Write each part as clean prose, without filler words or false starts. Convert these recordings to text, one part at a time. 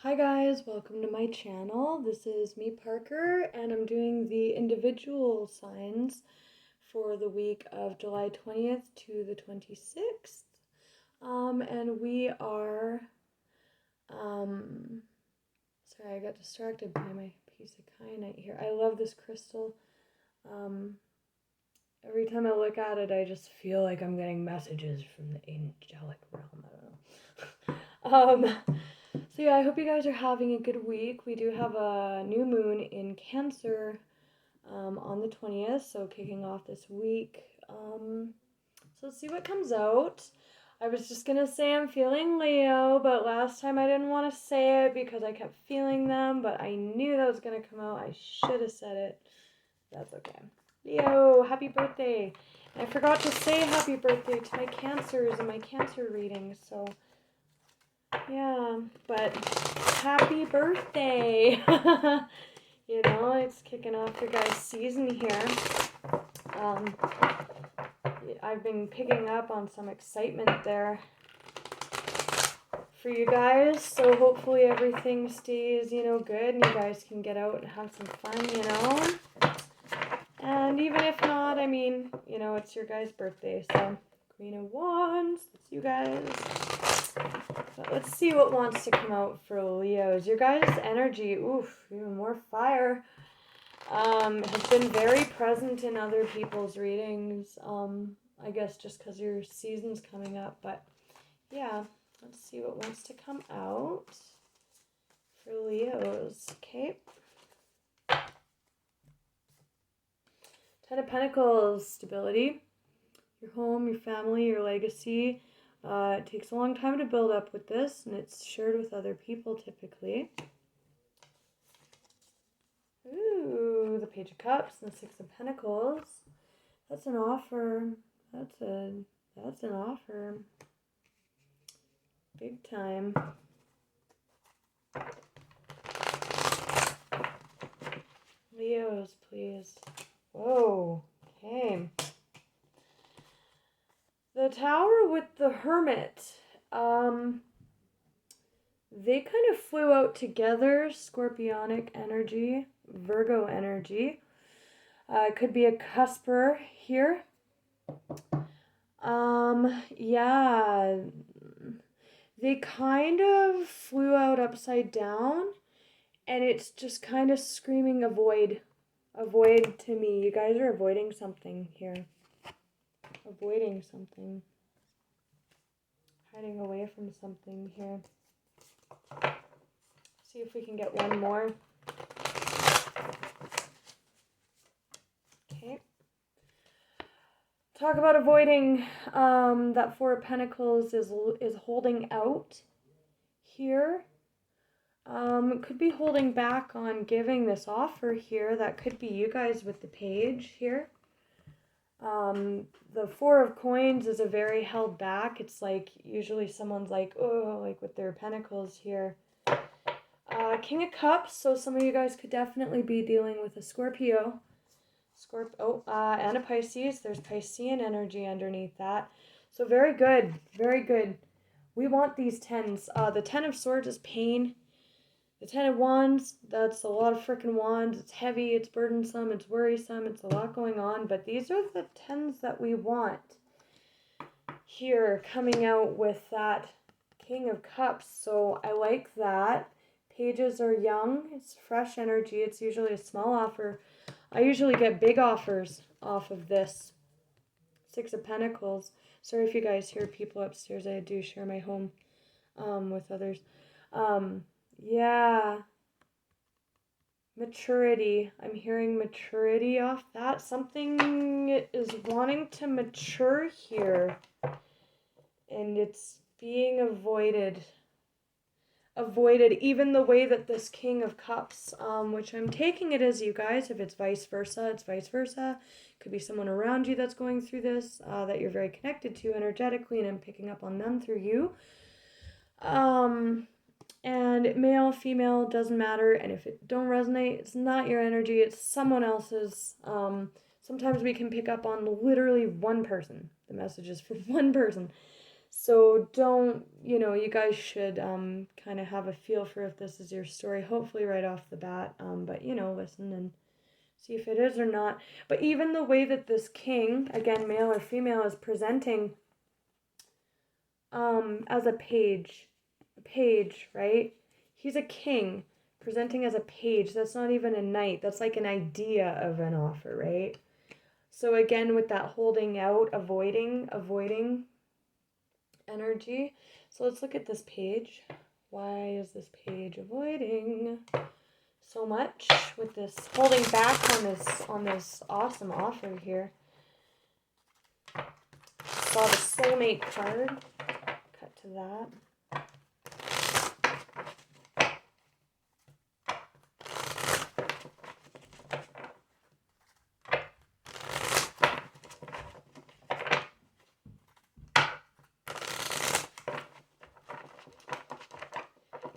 Hi guys, welcome to my channel. This is me, Parker, and I'm doing the individual signs for the week of July 20th to the 26th. And we are, sorry, I got distracted by my piece of kyanite here. I love this crystal. Every time I look at it, I just feel like I'm getting messages from the angelic realm. I don't know. So yeah, I hope you guys are having a good week. We do have a new moon in Cancer on the 20th, so kicking off this week. So let's see what comes out. I was just gonna say I'm feeling Leo, but last time I didn't want to say it because I kept feeling them, but I knew that was gonna come out. I should have said it. That's okay. Leo, happy birthday. I forgot to say happy birthday to my Cancers and my Cancer readings, so yeah, but happy birthday. It's kicking off your guys' season here. I've been picking up on some excitement there for you guys, so hopefully everything stays, good, and you guys can get out and have some fun, And even if not, it's your guys' birthday, so Queen of Wands, that's you guys. But let's see what wants to come out for Leos. Your guys' energy, even more fire, has been very present in other people's readings. I guess just because your season's coming up. But yeah, let's see what wants to come out for Leos. Okay. Ten of Pentacles, stability. Your home, your family, your legacy. It takes a long time to build up with this, and it's shared with other people typically. Ooh, the Page of Cups and the Six of Pentacles. That's an offer. That's an offer. Big time. Leos, please. Whoa. Okay. The Tower with the Hermit. They kind of flew out together. Scorpionic energy, Virgo energy. Could be a cusper here. Yeah. They kind of flew out upside down, and it's just kind of screaming avoid. Avoid to me. You guys are avoiding something here. Avoiding something. Hiding away from something here. See if we can get one more. Okay. Talk about avoiding. That Four of Pentacles is holding out here. It could be holding back on giving this offer here. That could be you guys with the Page here. The Four of Coins is a very held back. It's like usually someone's like, oh, like with their Pentacles here. King of Cups, so some of you guys could definitely be dealing with a Scorpio. And a Pisces. There's Piscean energy underneath that. So very good, very good. We want these tens. The Ten of Swords is pain. The Ten of Wands, that's a lot of freaking wands. It's heavy, it's burdensome, it's worrisome, it's a lot going on. But these are the tens that we want here coming out with that King of Cups. So I like that. Pages are young. It's fresh energy. It's usually a small offer. I usually get big offers off of this. Six of Pentacles. Sorry if you guys hear people upstairs. I do share my home with others. Yeah. Maturity. I'm hearing maturity off that. Something is wanting to mature here. And it's being avoided. Even the way that this King of Cups, which I'm taking it as you guys. If it's vice versa, it's vice versa. Could be someone around you that's going through this, that you're very connected to energetically, and I'm picking up on them through you. And male, female, doesn't matter. And if it don't resonate, it's not your energy, it's someone else's. Sometimes we can pick up on literally one person. The message is for one person. So don't, you guys should kind of have a feel for if this is your story, hopefully right off the bat. But listen and see if it is or not. But even the way that this king, again, male or female, is presenting as a page, right? He's a king presenting as a page. That's not even a knight. That's like an idea of an offer, right? So again, with that holding out, avoiding energy. So let's look at this page. Why is this page avoiding so much with this holding back on this awesome offer here? Saw the soulmate card. Cut to that.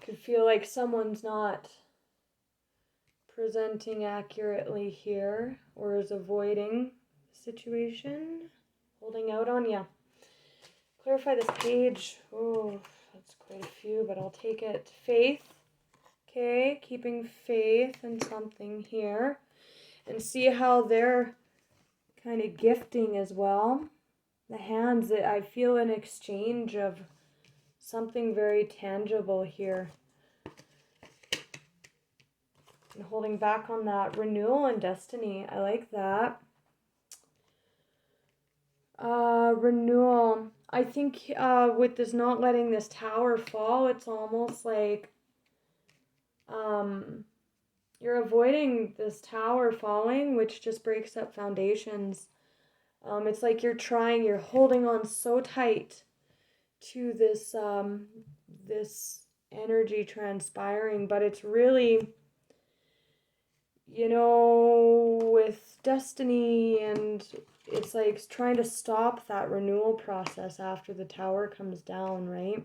Could feel like someone's not presenting accurately here or is avoiding the situation, holding out on you. Clarify this page. Oh, that's quite a few, but I'll take it. Faith. Okay, keeping faith in something here. And see how they're kind of gifting as well. The hands, that I feel an exchange of something very tangible here. And holding back on that renewal and destiny. I like that. Renewal. I think with this not letting this tower fall, it's almost like you're avoiding this tower falling, which just breaks up foundations. It's like you're holding on so tight to this this energy transpiring, but it's really, with destiny, and it's like trying to stop that renewal process after the tower comes down, right?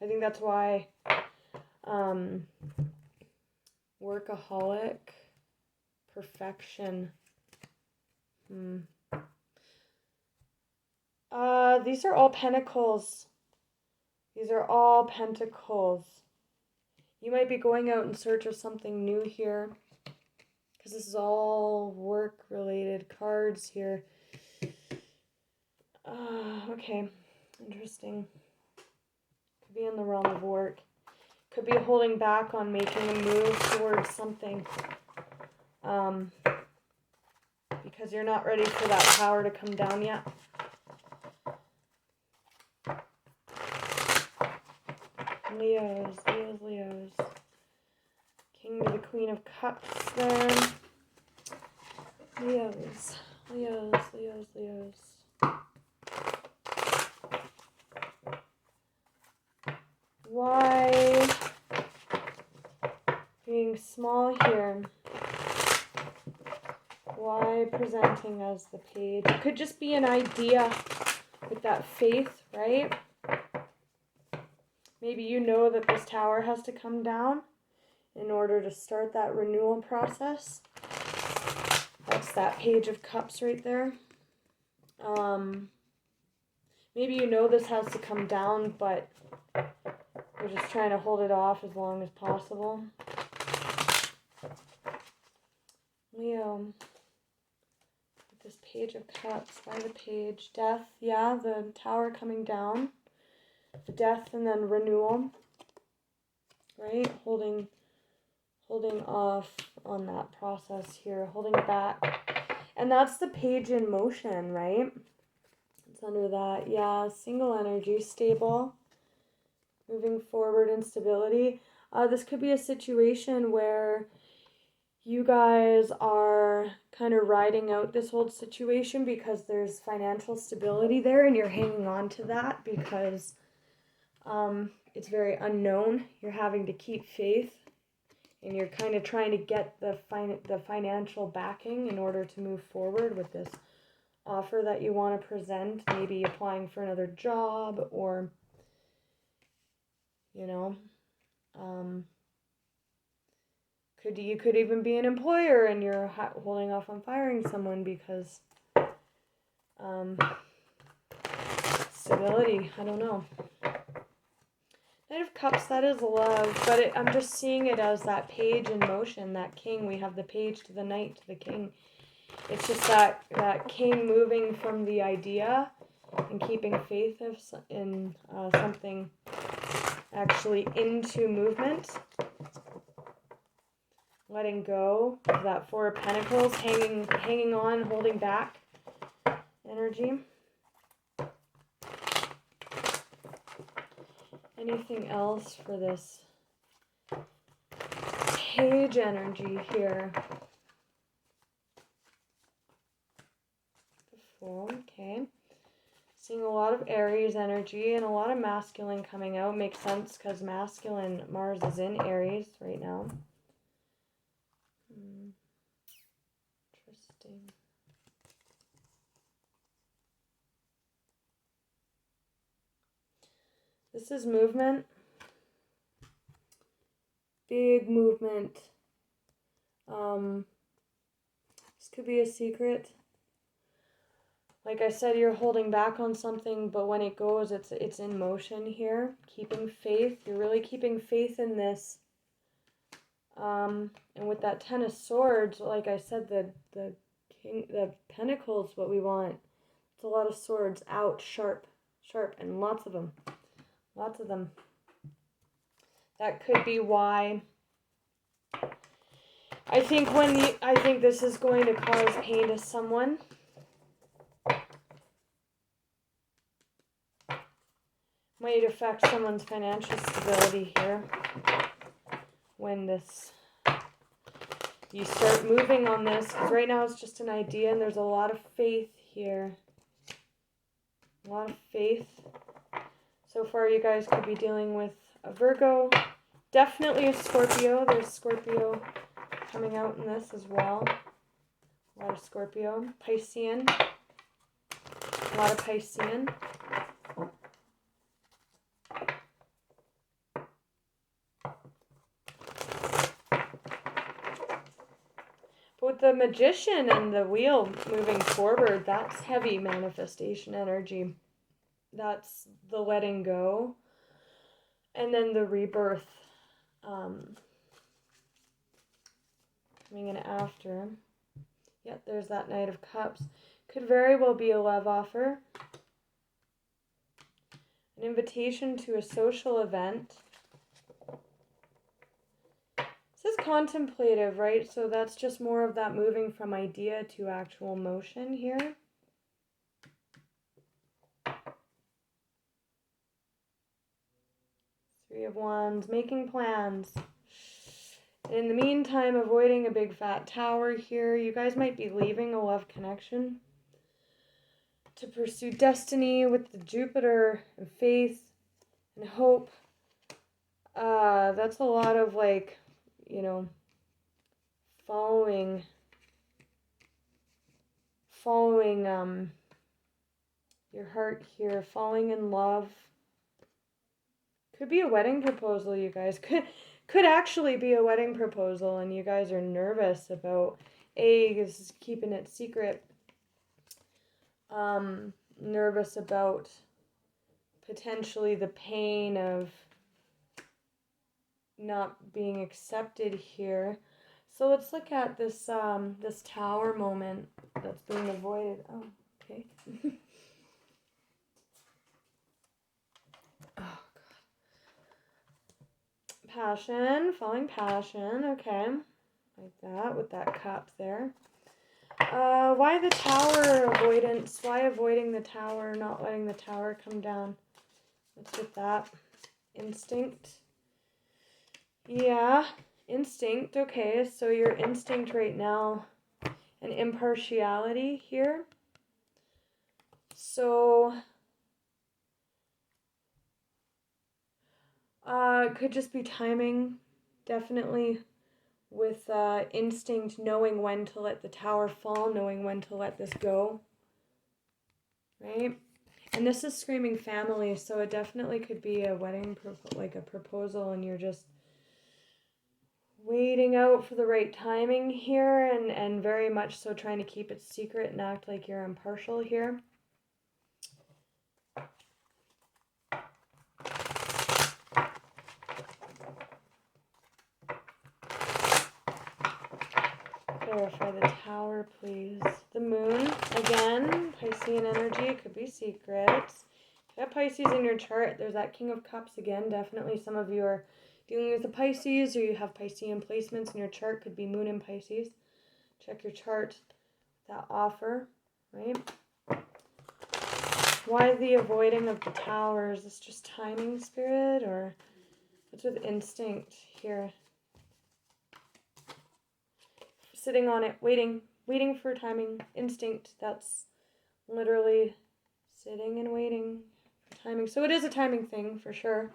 I think that's why workaholic, perfection. These are all pentacles. These are all pentacles. You might be going out in search of something new here, because this is all work-related cards here. Okay, interesting. Could be in the realm of work. Could be holding back on making a move towards something. Because you're not ready for that power to come down yet. Leos. King to the Queen of Cups there. Leos. Why being small here? Why presenting as the page? It could just be an idea with that faith, right? Maybe you know that this tower has to come down in order to start that renewal process. That's that Page of Cups right there. Maybe you know this has to come down, but you're just trying to hold it off as long as possible. Leo. With this Page of Cups. Why the page? Death. Yeah, the tower coming down. The death and then renewal. Right? Holding off on that process here. Holding back. And that's the page in motion, right? It's under that. Yeah, single energy. Stable. Moving forward in stability. This could be a situation where you guys are kind of riding out this whole situation because there's financial stability there and you're hanging on to that because it's very unknown. You're having to keep faith and you're kind of trying to get the financial backing in order to move forward with this offer that you want to present, maybe applying for another job or, you could even be an employer and you're holding off on firing someone because stability. I don't know. Knight of Cups, that is love, but I'm just seeing it as that page in motion, that king. We have the page to the knight to the king. It's just that king moving from the idea and keeping faith in something actually into movement. Letting go of that Four of Pentacles, hanging on, holding back energy. Anything else for this page energy here? The Fool, okay. Seeing a lot of Aries energy and a lot of masculine coming out. Makes sense because masculine Mars is in Aries right now. Interesting. This is movement. Big movement. This could be a secret. Like I said, you're holding back on something, but when it goes, it's in motion here. Keeping faith. You're really keeping faith in this. And with that Ten of Swords, like I said, the Pentacles, what we want. It's a lot of swords out, sharp, and lots of them. Lots of them. That could be why. I think this is going to cause pain to someone. Might affect someone's financial stability here. When you start moving on this, because right now it's just an idea and there's a lot of faith here. A lot of faith. So far you guys could be dealing with a Virgo. Definitely a Scorpio. There's Scorpio coming out in this as well. A lot of Scorpio. Piscean. A lot of Piscean. With the Magician and the wheel moving forward, that's heavy manifestation energy. That's the letting go. And then the rebirth coming in after. Yep, there's that Knight of Cups. Could very well be a love offer. An invitation to a social event. This is contemplative, right? So that's just more of that moving from idea to actual motion here. Three of Wands, making plans. In the meantime, avoiding a big fat tower here. You guys might be leaving a love connection to pursue destiny with the Jupiter and faith and hope. That's a lot of like, you know, following your heart here, falling in love. Could be a wedding proposal, you guys. Could actually be a wedding proposal, and you guys are nervous about is keeping it secret. Nervous about potentially the pain of not being accepted here. So let's look at this this tower moment that's being avoided. Oh, okay. Oh, God. Passion, falling passion, okay. Like that, with that cup there. Why the tower avoidance? Why avoiding the tower, not letting the tower come down? What's with that? Instinct. Yeah, instinct. Okay, so your instinct right now, and impartiality here. So, it could just be timing, definitely, with instinct, knowing when to let the tower fall, knowing when to let this go, right? And this is screaming family, so it definitely could be a wedding, like a proposal, and you're just waiting out for the right timing here, and very much so trying to keep it secret and act like you're impartial here. clarify the Tower, please. The Moon, again, Piscean energy, it could be secrets. If you have Pisces in your chart, there's that King of Cups again. Definitely some of you are dealing with the Pisces, or you have Piscean placements in your chart, could be Moon in Pisces. Check your chart, that offer, right? Why the avoiding of the Tower? Is this just timing, Spirit, or what's with instinct here? Sitting on it, waiting for timing, instinct. That's literally sitting and waiting for timing. So it is a timing thing for sure.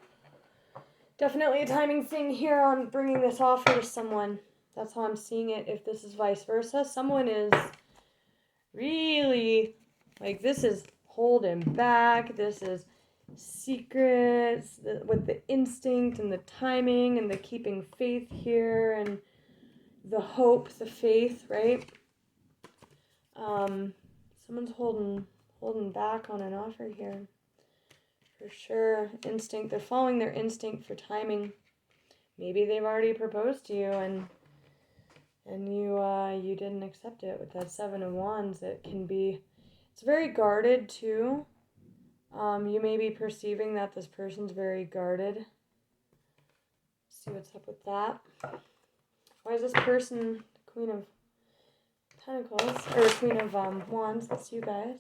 Definitely a timing thing here on bringing this offer to someone. That's how I'm seeing it. If this is vice versa, someone is really, like, this is holding back. This is secrets with the instinct and the timing and the keeping faith here and the hope, the faith, right? Someone's holding back on an offer here. For sure. Instinct. They're following their instinct for timing. Maybe they've already proposed to you and you didn't accept it with that Seven of Wands. It can be, it's very guarded too. You may be perceiving that this person's very guarded. Let's see what's up with that. Why is this person Queen of Pentacles, or Queen of Wands? That's you guys.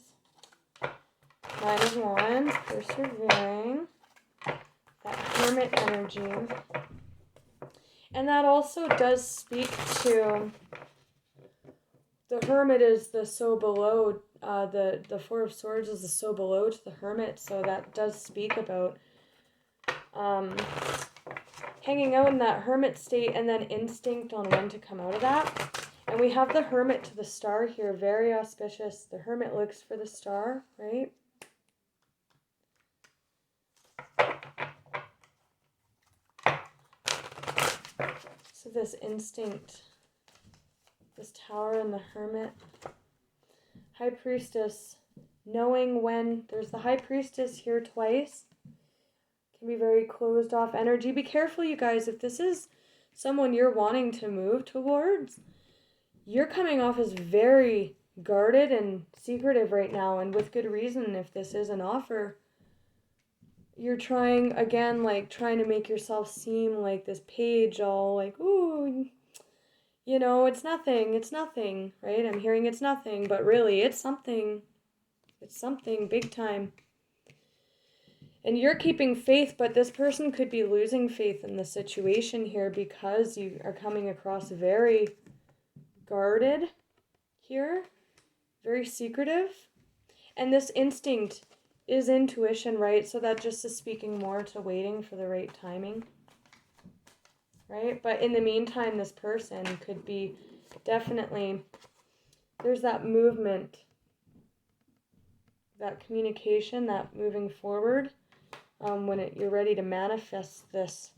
Nine of Wands, persevering. That Hermit energy. And that also does speak to, the Hermit is the so below, the Four of Swords is the so below to the Hermit, so that does speak about hanging out in that Hermit state and then instinct on when to come out of that. And we have the Hermit to the Star here, very auspicious. The Hermit looks for the star, right? So this instinct, this Tower and the Hermit. High Priestess, knowing when, there's the High Priestess here twice. Can be very closed off energy. Be careful, you guys, if this is someone you're wanting to move towards, you're coming off as very guarded and secretive right now, and with good reason. If this is an offer, you're trying, again, like trying to make yourself seem like this page all like, ooh, you know, it's nothing, right? I'm hearing it's nothing, but really it's something big time. And you're keeping faith, but this person could be losing faith in the situation here because you are coming across very guarded here, very secretive. And this instinct is intuition, right? So that just is speaking more to waiting for the right timing, right? But in the meantime, this person could be definitely, there's that movement, that communication, that moving forward. When you're ready to manifest this,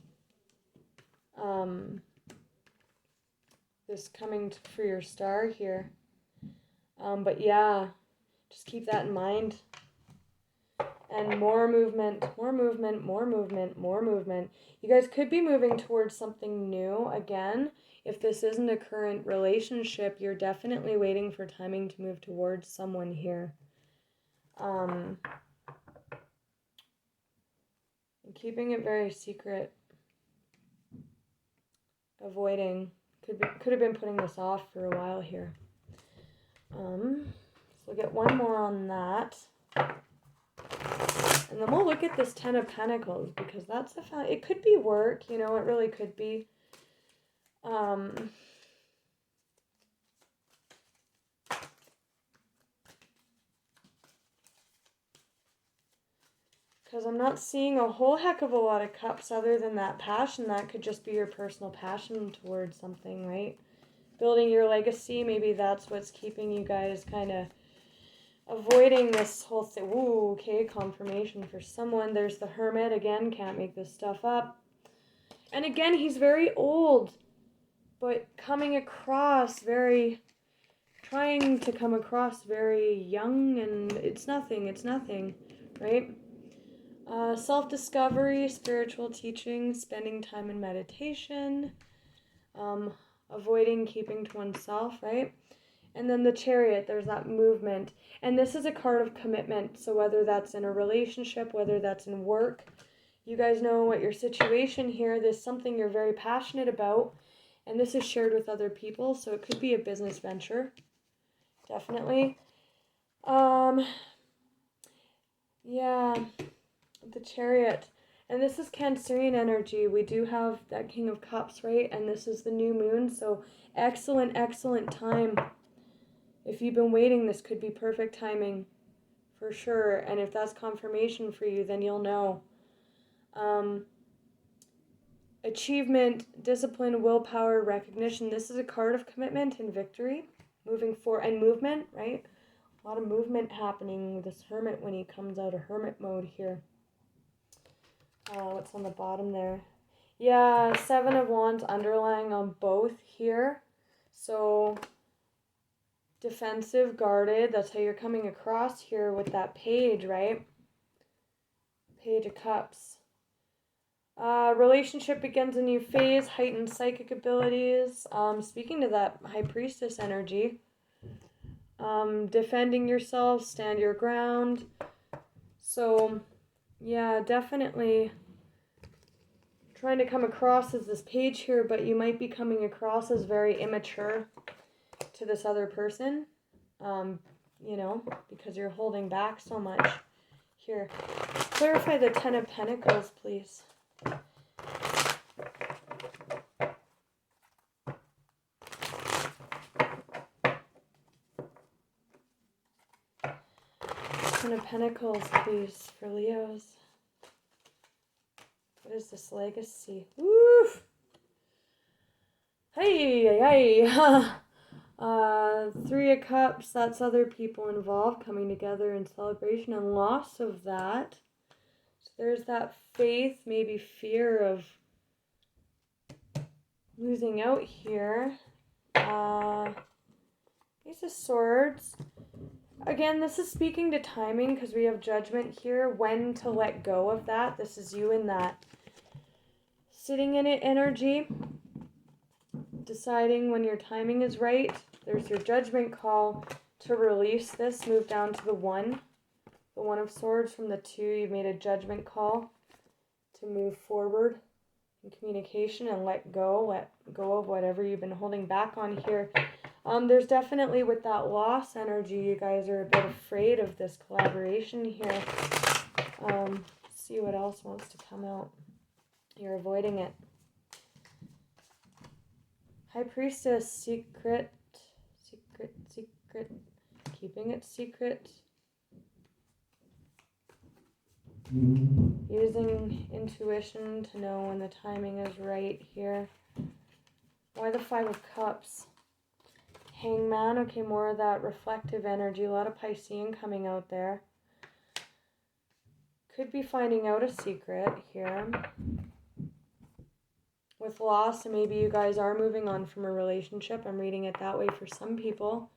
this coming for your star here. But yeah, just keep that in mind. And more movement, more movement, more movement, more movement. You guys could be moving towards something new. Again, if this isn't a current relationship, you're definitely waiting for timing to move towards someone here. Keeping it very secret, avoiding, could have been putting this off for a while here. So we'll get one more on that, and then we'll look at this Ten of Pentacles, because that's it could be work, you know, it really could be. Because I'm not seeing a whole heck of a lot of cups other than that passion. That could just be your personal passion towards something, right? Building your legacy, maybe that's what's keeping you guys kind of avoiding this whole thing. Ooh, okay, confirmation for someone. There's the Hermit, again, can't make this stuff up. And again, he's very old, but coming across very, trying to come across very young, and it's nothing, right? Self-discovery, spiritual teaching, spending time in meditation, avoiding keeping to oneself, right? And then the Chariot, there's that movement. And this is a card of commitment. So whether that's in a relationship, whether that's in work, you guys know what your situation here. There's something you're very passionate about. And this is shared with other people. So it could be a business venture. Definitely. Yeah, the Chariot. And this is Cancerian energy. We do have that King of Cups, right? And this is the new moon. So excellent, excellent time. If you've been waiting, this could be perfect timing for sure. And if that's confirmation for you, then you'll know. Achievement, discipline, willpower, recognition. This is a card of commitment and victory. Moving forward and movement, right? A lot of movement happening with this Hermit when he comes out of Hermit mode here. What's on the bottom there? Yeah, 7 of Wands underlying on both here. So defensive, guarded, that's how you're coming across here with that Page, right? Page of Cups. Relationship begins a new phase, heightened psychic abilities. Speaking to that High Priestess energy. Defending yourself, stand your ground. So, yeah, definitely trying to come across as this Page here, but you might be coming across as very immature to this other person, you know, because you're holding back so much. Here, clarify the 10 of Pentacles, please. Ten of Pentacles, please, for Leos. What is this legacy? Woo! Hey, hey, hey. 3 of Cups, that's other people involved coming together in celebration and loss of that. So there's that faith, maybe fear of losing out here. Ace of Swords. Again, this is speaking to timing because we have Judgment here. When to let go of that. This is you in that sitting in it energy. Deciding when your timing is right. There's your Judgment call to release this. Move down to the 1. The 1 of Swords from the 2. You've made a judgment call to move forward in communication and let go of whatever you've been holding back on here. There's definitely, with that loss energy, you guys are a bit afraid of this collaboration here. See what else wants to come out. You're avoiding it. High Priestess, secret. Keeping it secret. Using intuition to know when the timing is right here. Why the 5 of Cups? Hangman, okay, more of that reflective energy. A lot of Piscean coming out there. Could be finding out a secret here. With loss, and maybe you guys are moving on from a relationship. I'm reading it that way for some people.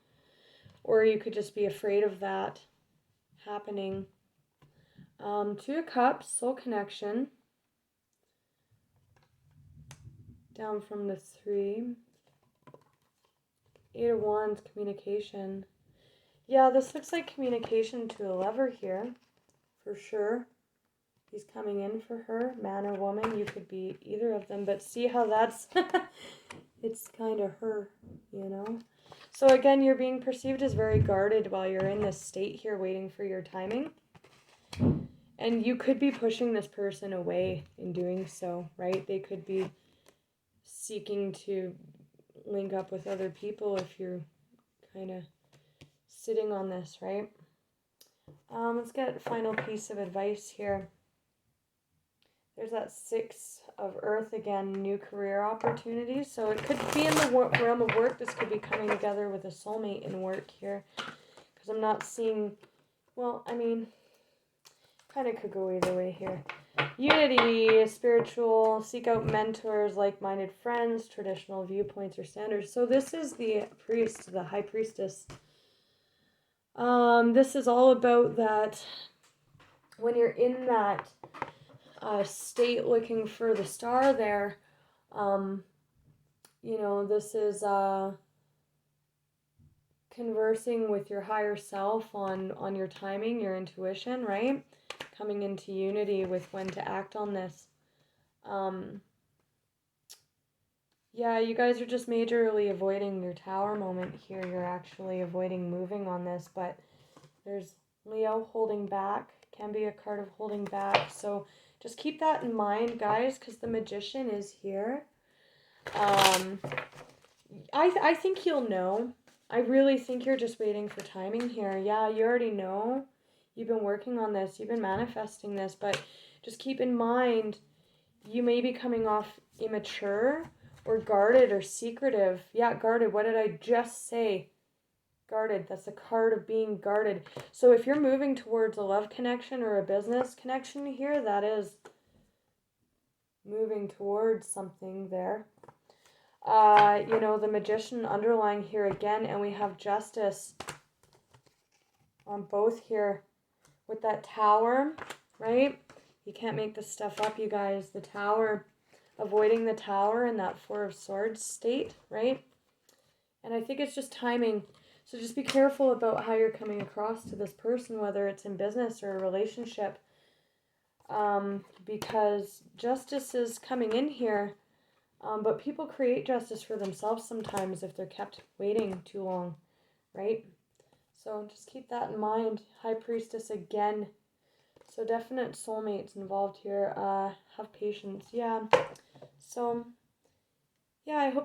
Or you could just be afraid of that happening. 2 of Cups, soul connection. Down from the 3. 8 of Wands, communication. Yeah, this looks like communication to a lover here, for sure. He's coming in for her, man or woman. You could be either of them, but see how that's, it's kind of her, you know? So again, you're being perceived as very guarded while you're in this state here waiting for your timing. And you could be pushing this person away in doing so, right? They could be seeking to link up with other people if you're kind of sitting on this, right? Let's get a final piece of advice here. There's that 6 of Earth again, new career opportunities. So it could be in the realm of work. This could be coming together with a soulmate in work here. Because I'm not seeing, well, I mean, kind of could go either way here. Unity, spiritual, seek out mentors, like-minded friends, traditional viewpoints or standards. So this is the priest, the High Priestess. This is all about that when you're in that state looking for the star there, you know, this is conversing with your higher self on your timing, your intuition, right? Coming into unity with when to act on this. Yeah, you guys are just majorly avoiding your tower moment here. You're actually avoiding moving on this, but there's Leo holding back. Can be a card of holding back. So just keep that in mind, guys, because the Magician is here. I think you'll know. I really think you're just waiting for timing here. Yeah, you already know. You've been working on this. You've been manifesting this, but just keep in mind, you may be coming off immature or guarded or secretive. Yeah, guarded. What did I just say? Guarded. That's a card of being guarded. So if you're moving towards a love connection or a business connection here, that is moving towards something there. You know, the Magician underlying here again, and we have Justice on both here with that Tower, right? You can't make this stuff up, you guys. The Tower, avoiding the Tower in that Four of Swords state, right? And I think it's just timing. So just be careful about how you're coming across to this person, whether it's in business or a relationship, because justice is coming in here. But people create justice for themselves sometimes if they're kept waiting too long, right? So just keep that in mind. High Priestess again. So definite soulmates involved here. Have patience. Yeah. So, yeah, I hope